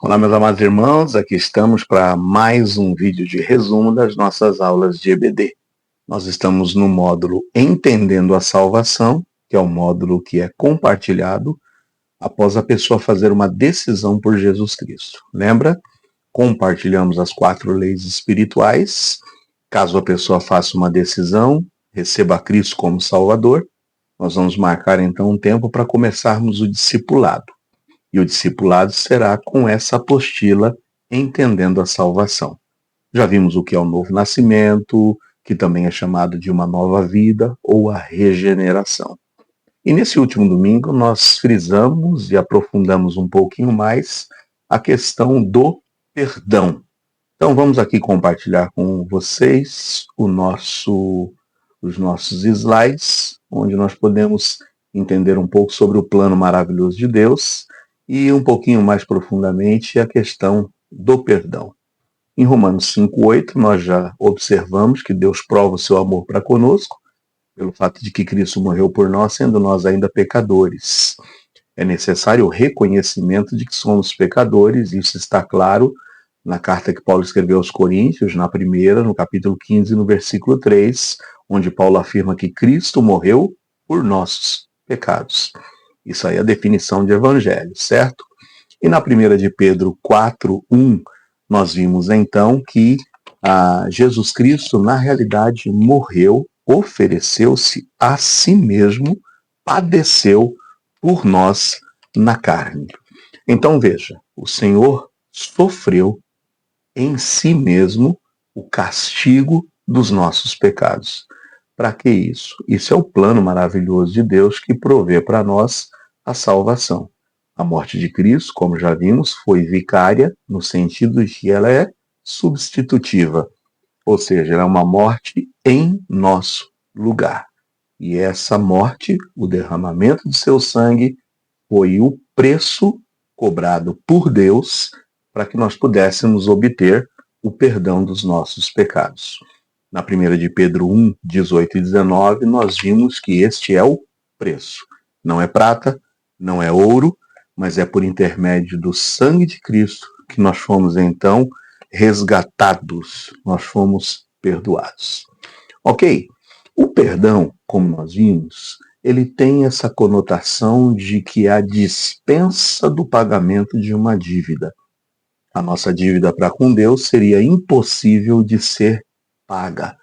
Olá, meus amados irmãos, aqui estamos para mais um vídeo de resumo das nossas aulas de EBD. Nós estamos no módulo Entendendo a Salvação, que é o módulo que é compartilhado após a pessoa fazer uma decisão por Jesus Cristo. Lembra? Compartilhamos as 4 leis espirituais. Caso a pessoa faça uma decisão, receba Cristo como Salvador, nós vamos marcar então um tempo para começarmos o discipulado. E o discipulado será com essa apostila Entendendo a Salvação. Já vimos o que é o novo nascimento, que também é chamado de uma nova vida ou a regeneração. E nesse último domingo nós frisamos e aprofundamos um pouquinho mais a questão do perdão. Então vamos aqui compartilhar com vocês os nossos slides, onde nós podemos entender um pouco sobre o plano maravilhoso de Deus e um pouquinho mais profundamente a questão do perdão. Em Romanos 5,8, nós já observamos que Deus prova o seu amor para conosco, pelo fato de que Cristo morreu por nós, sendo nós ainda pecadores. É necessário o reconhecimento de que somos pecadores, e isso está claro na carta que Paulo escreveu aos Coríntios, na primeira, no capítulo 15, no versículo 3, onde Paulo afirma que Cristo morreu por nossos pecados. Isso aí é a definição de evangelho, certo? E na primeira de Pedro 4:1, nós vimos então que Jesus Cristo, na realidade, morreu, ofereceu-se a si mesmo, padeceu por nós na carne. Então veja, o Senhor sofreu em si mesmo o castigo dos nossos pecados. Para que isso? Isso é o plano maravilhoso de Deus que provê para nós a salvação. A morte de Cristo, como já vimos, foi vicária no sentido de que ela é substitutiva, ou seja, ela é uma morte em nosso lugar. E essa morte, o derramamento de seu sangue, foi o preço cobrado por Deus para que nós pudéssemos obter o perdão dos nossos pecados. Na primeira de Pedro 1, 18 e 19, nós vimos que este é o preço. Não é prata, não é ouro, mas é por intermédio do sangue de Cristo que nós fomos então resgatados, nós fomos perdoados. Ok? O perdão, como nós vimos, ele tem essa conotação de que é a dispensa do pagamento de uma dívida. A nossa dívida para com Deus seria impossível de ser paga.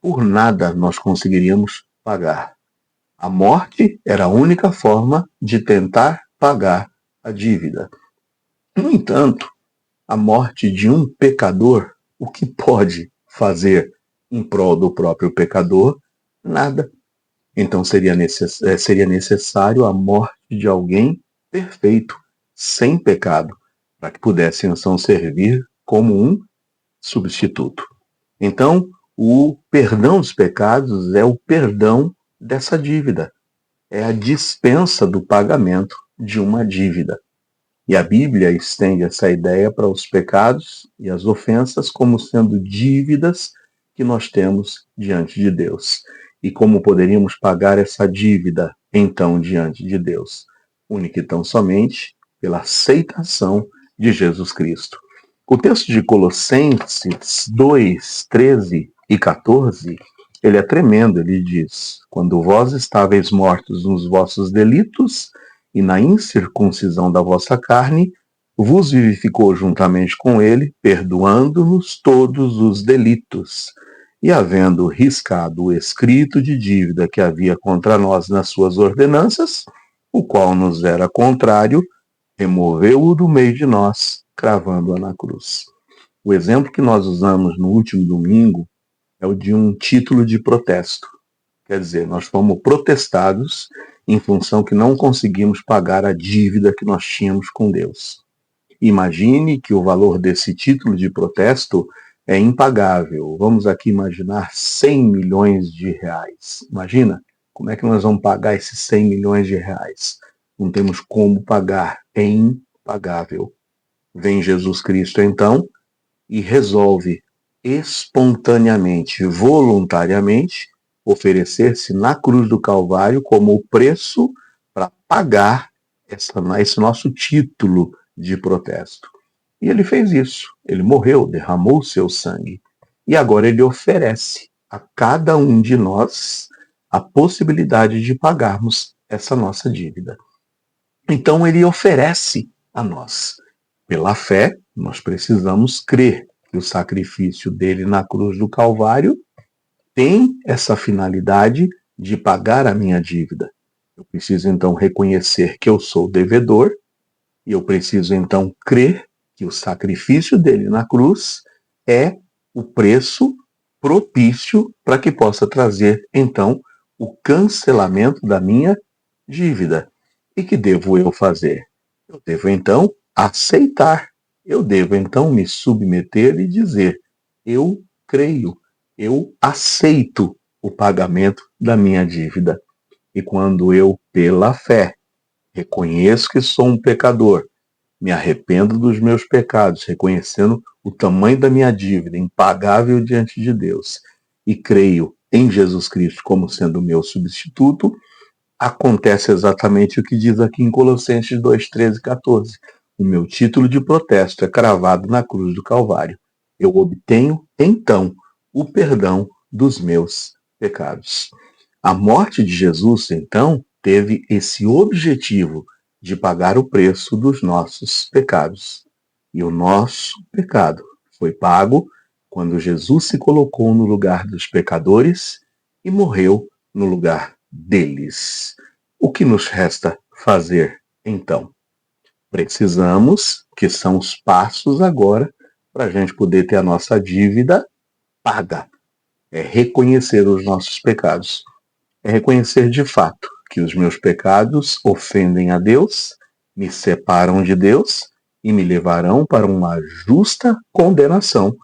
Por nada nós conseguiríamos pagar. A morte era a única forma de tentar pagar a dívida. No entanto, a morte de um pecador, o que pode fazer em prol do próprio pecador? Nada. Então seria necessário a morte de alguém perfeito, sem pecado, para que pudesse então servir como um substituto. Então, o perdão dos pecados é o perdão dessa dívida. É a dispensa do pagamento de uma dívida. E a Bíblia estende essa ideia para os pecados e as ofensas como sendo dívidas que nós temos diante de Deus. E como poderíamos pagar essa dívida, então, diante de Deus? Única e tão somente pela aceitação de Jesus Cristo. O texto de Colossenses 2, 13 e 14, ele é tremendo, ele diz: quando vós estáveis mortos nos vossos delitos e na incircuncisão da vossa carne, vos vivificou juntamente com ele, perdoando-nos todos os delitos, e havendo riscado o escrito de dívida que havia contra nós nas suas ordenanças, o qual nos era contrário, removeu-o do meio de nós, cravando-a na cruz. O exemplo que nós usamos no último domingo é o de um título de protesto. Quer dizer, nós fomos protestados em função que não conseguimos pagar a dívida que nós tínhamos com Deus. Imagine que o valor desse título de protesto é impagável. Vamos aqui imaginar 100 milhões de reais. Imagina, como é que nós vamos pagar esses 100 milhões de reais? Não temos como pagar, é impagável. Vem Jesus Cristo então e resolve espontaneamente, voluntariamente, oferecer-se na cruz do Calvário como o preço para pagar esse nosso título de protesto. E ele fez isso. Ele morreu, derramou o seu sangue. E agora ele oferece a cada um de nós a possibilidade de pagarmos essa nossa dívida. Então ele oferece a nós. Pela fé, nós precisamos crer que o sacrifício dele na cruz do Calvário tem essa finalidade de pagar a minha dívida. Eu preciso então reconhecer que eu sou devedor e eu preciso então crer que o sacrifício dele na cruz é o preço propício para que possa trazer então o cancelamento da minha dívida. E que devo eu fazer? Eu devo então aceitar. Eu devo então me submeter e dizer: eu creio, eu aceito o pagamento da minha dívida. E quando eu, pela fé, reconheço que sou um pecador, me arrependo dos meus pecados, reconhecendo o tamanho da minha dívida, impagável diante de Deus, e creio em Jesus Cristo como sendo o meu substituto, acontece exatamente o que diz aqui em Colossenses 2, 13 e 14. O meu título de protesto é cravado na cruz do Calvário. Eu obtenho, então, o perdão dos meus pecados. A morte de Jesus, então, teve esse objetivo de pagar o preço dos nossos pecados. E o nosso pecado foi pago quando Jesus se colocou no lugar dos pecadores e morreu no lugar deles. O que nos resta fazer, então? Precisamos, que são os passos agora, para a gente poder ter a nossa dívida paga. É reconhecer os nossos pecados. É reconhecer de fato que os meus pecados ofendem a Deus, me separam de Deus e me levarão para uma justa condenação,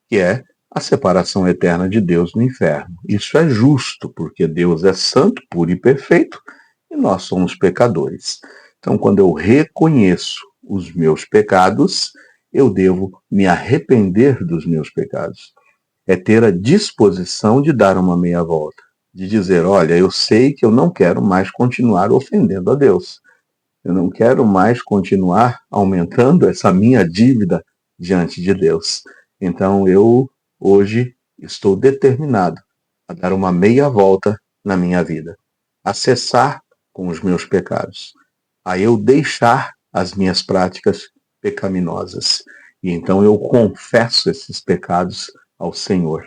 que é a separação eterna de Deus no inferno. Isso é justo, porque Deus é santo, puro e perfeito, e nós somos pecadores. Então, quando eu reconheço os meus pecados, eu devo me arrepender dos meus pecados. É ter a disposição de dar uma meia volta, de dizer: olha, eu sei que eu não quero mais continuar ofendendo a Deus. Eu não quero mais continuar aumentando essa minha dívida diante de Deus. Então eu hoje estou determinado a dar uma meia volta na minha vida, a cessar com os meus pecados, a eu deixar as minhas práticas pecaminosas. E então eu confesso esses pecados ao Senhor.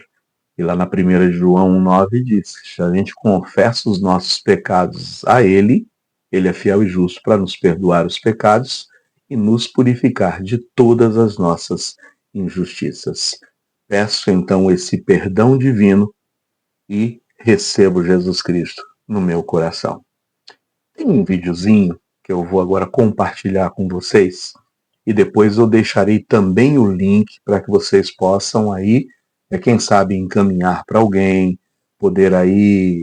E lá na 1 João 1,9 diz: se a gente confessa os nossos pecados a Ele, Ele é fiel e justo para nos perdoar os pecados e nos purificar de todas as nossas injustiças. Peço então esse perdão divino e recebo Jesus Cristo no meu coração. Tem um videozinho que eu vou agora compartilhar com vocês e depois eu deixarei também o link para que vocês possam aí, quem sabe, encaminhar para alguém, poder aí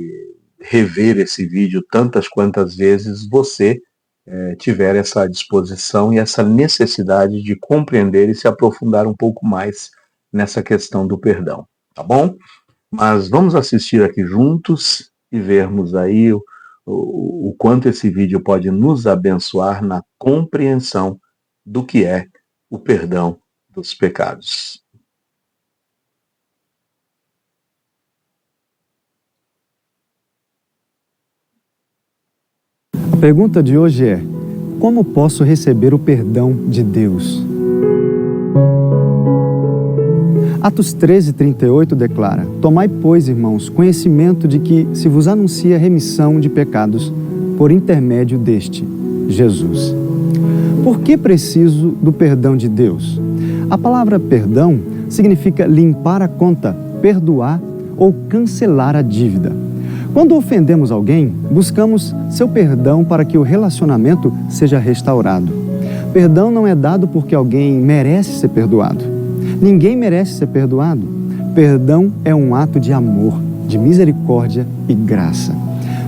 rever esse vídeo tantas quantas vezes você tiver essa disposição e essa necessidade de compreender e se aprofundar um pouco mais nessa questão do perdão, tá bom? Mas vamos assistir aqui juntos e vermos aí o quanto esse vídeo pode nos abençoar na compreensão do que é o perdão dos pecados. A pergunta de hoje é: como posso receber o perdão de Deus? Atos 13:38 declara: tomai, pois, irmãos, conhecimento de que se vos anuncia remissão de pecados por intermédio deste, Jesus. Por que preciso do perdão de Deus? A palavra perdão significa limpar a conta, perdoar ou cancelar a dívida. Quando ofendemos alguém, buscamos seu perdão para que o relacionamento seja restaurado. Perdão não é dado porque alguém merece ser perdoado. Ninguém merece ser perdoado. Perdão é um ato de amor, de misericórdia e graça.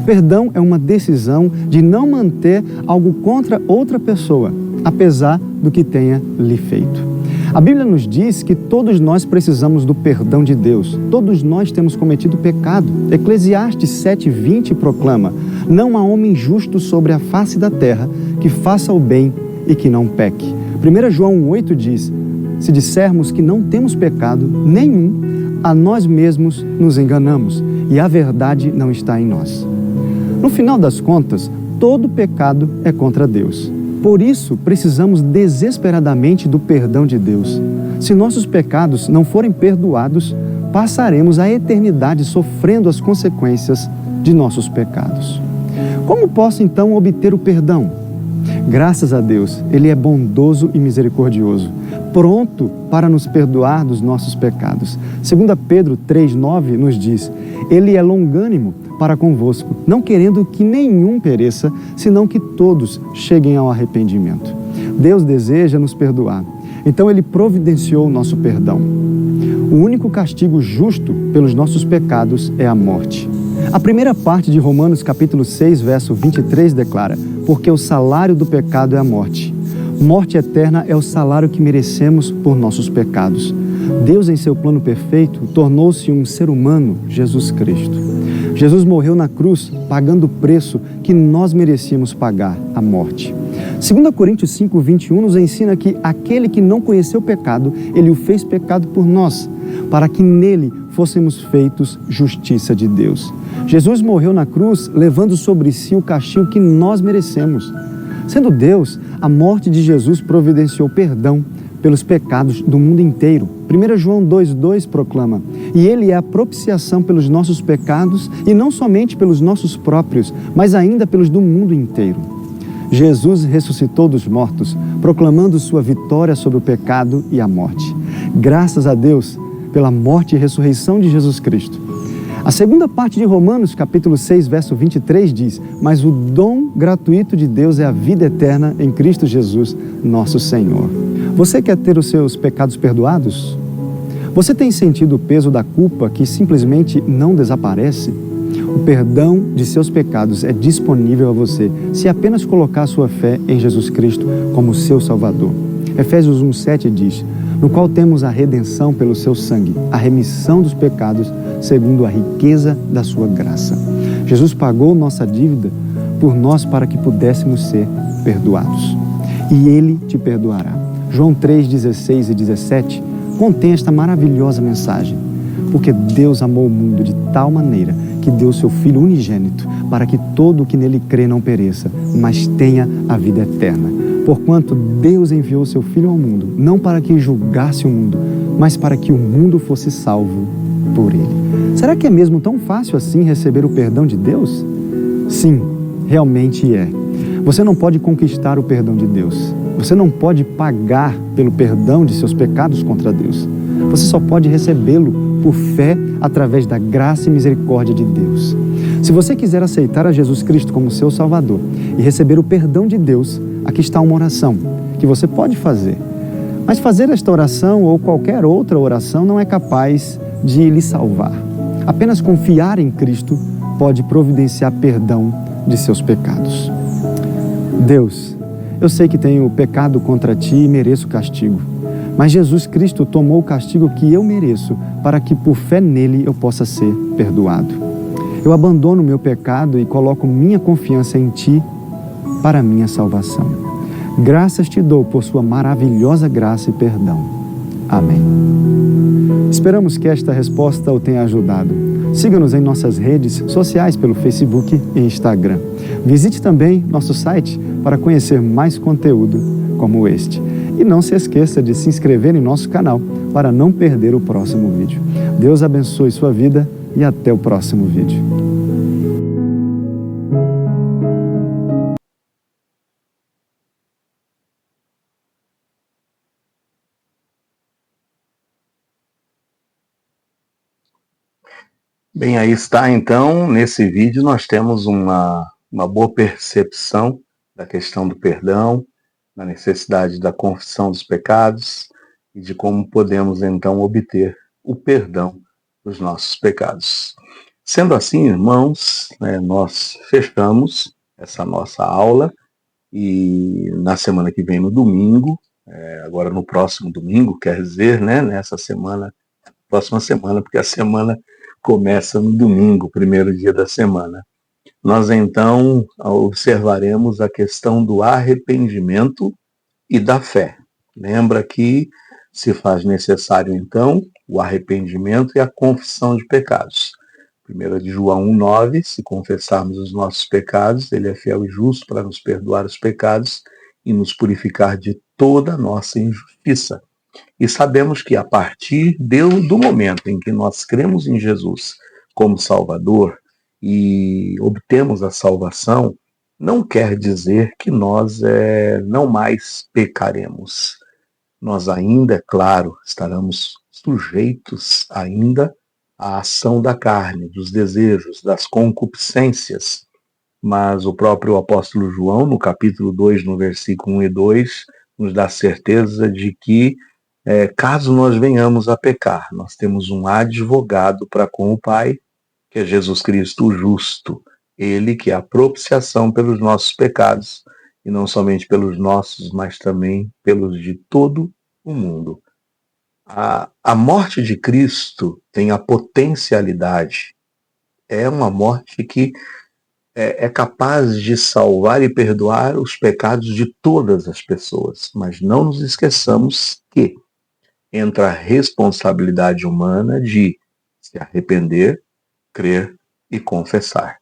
Perdão é uma decisão de não manter algo contra outra pessoa, apesar do que tenha lhe feito. A Bíblia nos diz que todos nós precisamos do perdão de Deus. Todos nós temos cometido pecado. Eclesiastes 7:20 proclama: não há homem justo sobre a face da terra que faça o bem e que não peque. 1 João 1:8 diz: Se dissermos que não temos pecado nenhum, a nós mesmos nos enganamos e a verdade não está em nós. No final das contas, todo pecado é contra Deus. Por isso, precisamos desesperadamente do perdão de Deus. Se nossos pecados não forem perdoados, passaremos a eternidade sofrendo as consequências de nossos pecados. Como posso então obter o perdão? Graças a Deus, Ele é bondoso e misericordioso, pronto para nos perdoar dos nossos pecados. 2 Pedro 3,9 nos diz: Ele é longânimo para convosco, não querendo que nenhum pereça, senão que todos cheguem ao arrependimento. Deus deseja nos perdoar, então Ele providenciou o nosso perdão. O único castigo justo pelos nossos pecados é a morte. A primeira parte de Romanos capítulo 6, verso 23 declara: porque o salário do pecado é a morte. Morte eterna é o salário que merecemos por nossos pecados. Deus, em seu plano perfeito, tornou-se um ser humano, Jesus Cristo. Jesus morreu na cruz, pagando o preço que nós merecíamos pagar, a morte. 2 Coríntios 5, 21 nos ensina que aquele que não conheceu o pecado, Ele o fez pecado por nós, para que nele fôssemos feitos justiça de Deus. Jesus morreu na cruz, levando sobre si o castigo que nós merecemos. Sendo Deus, a morte de Jesus providenciou perdão pelos pecados do mundo inteiro. 1 João 2,2 proclama: e Ele é a propiciação pelos nossos pecados, e não somente pelos nossos próprios, mas ainda pelos do mundo inteiro. Jesus ressuscitou dos mortos, proclamando sua vitória sobre o pecado e a morte. Graças a Deus pela morte e ressurreição de Jesus Cristo. A segunda parte de Romanos, capítulo 6, verso 23 diz: mas o dom gratuito de Deus é a vida eterna em Cristo Jesus, nosso Senhor. Você quer ter os seus pecados perdoados? Você tem sentido o peso da culpa que simplesmente não desaparece? O perdão de seus pecados é disponível a você se apenas colocar sua fé em Jesus Cristo como seu Salvador. Efésios 1,7 diz: no qual temos a redenção pelo seu sangue, a remissão dos pecados, segundo a riqueza da sua graça. Jesus pagou nossa dívida por nós para que pudéssemos ser perdoados. E Ele te perdoará. João 3,16 e 17 contém esta maravilhosa mensagem. Porque Deus amou o mundo de tal maneira que deu seu Filho unigênito, para que todo o que nele crê não pereça, mas tenha a vida eterna. Porquanto Deus enviou seu Filho ao mundo, não para que julgasse o mundo, mas para que o mundo fosse salvo por ele. Será que é mesmo tão fácil assim receber o perdão de Deus? Sim, realmente é. Você não pode conquistar o perdão de Deus. Você não pode pagar pelo perdão de seus pecados contra Deus. Você só pode recebê-lo por fé através da graça e misericórdia de Deus. Se você quiser aceitar a Jesus Cristo como seu Salvador e receber o perdão de Deus, aqui está uma oração que você pode fazer. Mas fazer esta oração ou qualquer outra oração não é capaz de lhe salvar. Apenas confiar em Cristo pode providenciar perdão de seus pecados. Deus, eu sei que tenho pecado contra Ti e mereço castigo. Mas Jesus Cristo tomou o castigo que eu mereço para que por fé nele eu possa ser perdoado. Eu abandono meu pecado e coloco minha confiança em Ti para a minha salvação. Graças Te dou por Sua maravilhosa graça e perdão. Amém. Esperamos que esta resposta o tenha ajudado. Siga-nos em nossas redes sociais pelo Facebook e Instagram. Visite também nosso site para conhecer mais conteúdo como este. E não se esqueça de se inscrever em nosso canal para não perder o próximo vídeo. Deus abençoe sua vida e até o próximo vídeo. Bem, aí está então, nesse vídeo nós temos uma boa percepção da questão do perdão, da necessidade da confissão dos pecados e de como podemos então obter o perdão dos nossos pecados. Sendo assim, irmãos, nós fechamos essa nossa aula e na semana que vem, no domingo, agora no próximo domingo, quer dizer, nessa semana, próxima semana, porque a semana começa no domingo, o primeiro dia da semana. Nós então observaremos a questão do arrependimento e da fé. Lembra que se faz necessário, então, o arrependimento e a confissão de pecados. 1 de João 1,9, se confessarmos os nossos pecados, ele é fiel e justo para nos perdoar os pecados e nos purificar de toda a nossa injustiça. E sabemos que a partir do momento em que nós cremos em Jesus como Salvador e obtemos a salvação, não quer dizer que nós não mais pecaremos. Nós ainda, é claro, estaremos sujeitos ainda à ação da carne, dos desejos, das concupiscências. Mas o próprio apóstolo João, no capítulo 2, no versículo 1 e 2, nos dá certeza de que, caso nós venhamos a pecar, nós temos um advogado para com o Pai, que é Jesus Cristo o justo, ele que é a propiciação pelos nossos pecados, e não somente pelos nossos, mas também pelos de todo o mundo. A morte de Cristo tem a potencialidade, é uma morte que é capaz de salvar e perdoar os pecados de todas as pessoas, mas não nos esqueçamos que entra a responsabilidade humana de se arrepender, crer e confessar.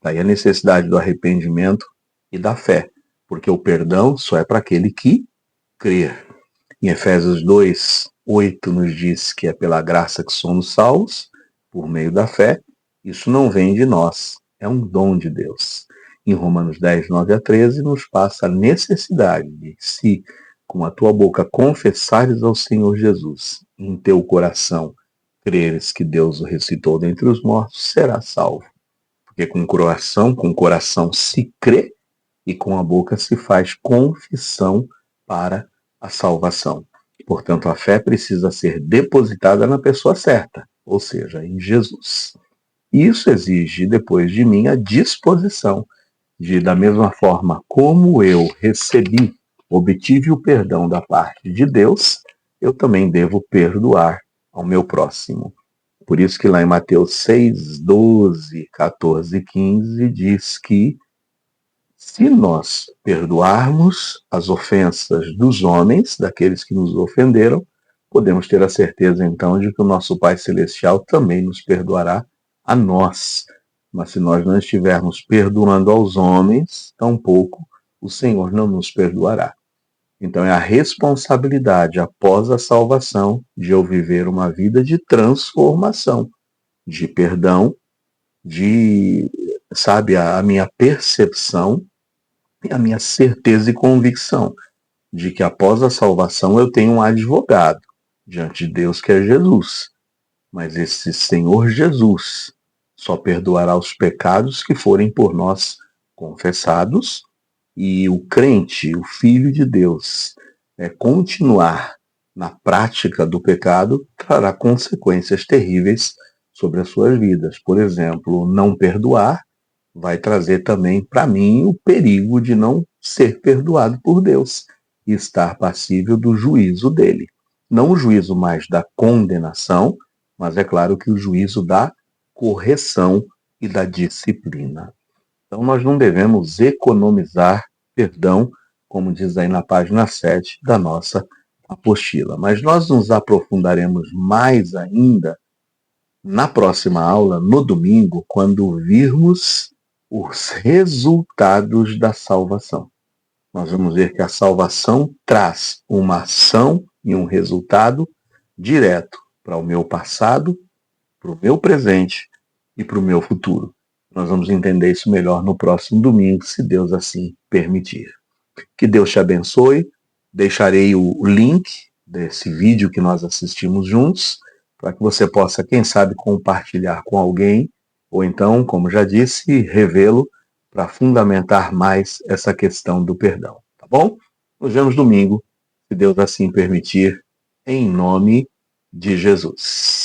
Daí a necessidade do arrependimento e da fé, porque o perdão só é para aquele que crer. Em Efésios 2, 8 nos diz que é pela graça que somos salvos, por meio da fé. Isso não vem de nós, é um dom de Deus. Em Romanos 10, 9 a 13, nos passa a necessidade de, se com a tua boca confessares ao Senhor Jesus, em teu coração creres que Deus o ressuscitou dentre os mortos, serás salvo. Porque com o coração se crê e com a boca se faz confissão para a salvação. Portanto, a fé precisa ser depositada na pessoa certa, ou seja, em Jesus. Isso exige, depois de mim, a disposição de, da mesma forma como eu obtive o perdão da parte de Deus, eu também devo perdoar ao meu próximo. Por isso que lá em Mateus 6, 12, 14 e 15 diz que se nós perdoarmos as ofensas dos homens, daqueles que nos ofenderam, podemos ter a certeza então de que o nosso Pai Celestial também nos perdoará a nós. Mas se nós não estivermos perdoando aos homens, tampouco o Senhor não nos perdoará. Então é a responsabilidade após a salvação de eu viver uma vida de transformação, de perdão, de, a minha percepção e a minha certeza e convicção de que após a salvação eu tenho um advogado diante de Deus, que é Jesus. Mas esse Senhor Jesus só perdoará os pecados que forem por nós confessados, e o crente, o Filho de Deus, continuar na prática do pecado, trará consequências terríveis sobre as suas vidas. Por exemplo, não perdoar vai trazer também para mim o perigo de não ser perdoado por Deus e estar passível do juízo dele. Não o juízo mais da condenação, mas é claro que o juízo da correção e da disciplina. Então nós não devemos economizar perdão, como diz aí na página 7 da nossa apostila. Mas nós nos aprofundaremos mais ainda na próxima aula, no domingo, quando virmos os resultados da salvação. Nós vamos ver que a salvação traz uma ação e um resultado direto para o meu passado, para o meu presente e para o meu futuro. Nós vamos entender isso melhor no próximo domingo, se Deus assim permitir. Que Deus te abençoe. Deixarei o link desse vídeo que nós assistimos juntos, para que você possa, quem sabe, compartilhar com alguém, ou então, como já disse, revê-lo para fundamentar mais essa questão do perdão. Tá bom? Nos vemos domingo, se Deus assim permitir, em nome de Jesus.